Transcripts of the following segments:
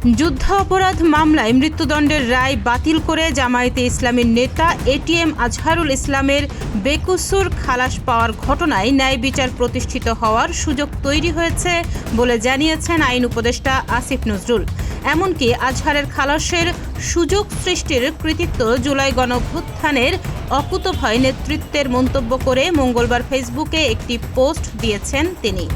যুদ্ধাপরাধ মামলায় মৃত্যুদণ্ডের রায় বাতিল করে জামায়াতে ইসলামীর নেতা এটিএম আজহারুল ইসলামের বেকসুর খালাস পাওয়ার ঘটনায় ন্যায় বিচার প্রতিষ্ঠিত হওয়ার সুযোগ তৈরি হয়েছে বলে জানিয়েছেন আইন উপদেষ্টা আসিফ নজরুল। এমনকি আজহারের খালাসের সুযোগ সৃষ্টির কৃতিত্ব জুলাই গণঅভ্যুত্থানের অকুতোভয় নেতৃত্বের মন্তব্য করে মঙ্গলবার ফেসবুকে একটি পোস্ট দিয়েছেন তিনি।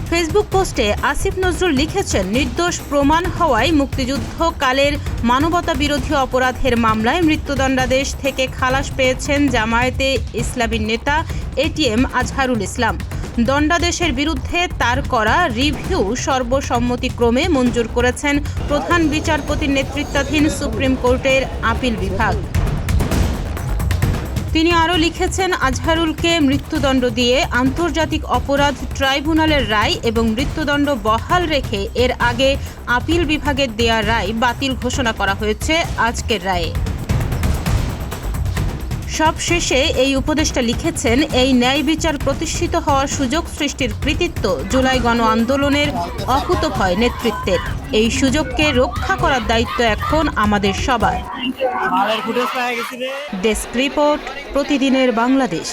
ফেসবুক পোস্টে আসিফ নজরুল লিখেছেন, নির্দোষ প্রমাণ হওয়ায় মুক্তিযুদ্ধকালের মানবতা বিরোধী অপরাধের মামলায় মৃত্যুদণ্ডাদেশ থেকে খালাস পেয়েছেন জামায়াতে ইসলামীর নেতা এটিএম আজহারুল ইসলাম। দণ্ডাদেশের বিরুদ্ধে তার করা রিভিউ সর্বসম্মতিক্রমে মঞ্জুর করেছেন প্রধান বিচারপতির নেতৃত্বাধীন সুপ্রিম কোর্টের আপিল বিভাগ। তিনি আরও লিখেছেন, আজহারুলকে মৃত্যুদণ্ড দিয়ে আন্তর্জাতিক অপরাধ ট্রাইব্যুনালের রায় এবং মৃত্যুদণ্ড বহাল রেখে এর আগে আপিল বিভাগের দেয়া রায় বাতিল ঘোষণা করা হয়েছে আজকের রায়ে। সবশেষে এই উপদেষ্টা লিখেছেন, এই ন্যায় বিচার প্রতিষ্ঠিত হওয়ার সুযোগ সৃষ্টির কৃতিত্ব জুলাই গণ আন্দোলনের অকুতোভয় নেতৃত্বের। এই সুযোগকে রক্ষা করার দায়িত্ব এখন আমাদের সবার। ডেস্ক রিপোর্ট, প্রতিদিনের বাংলাদেশ।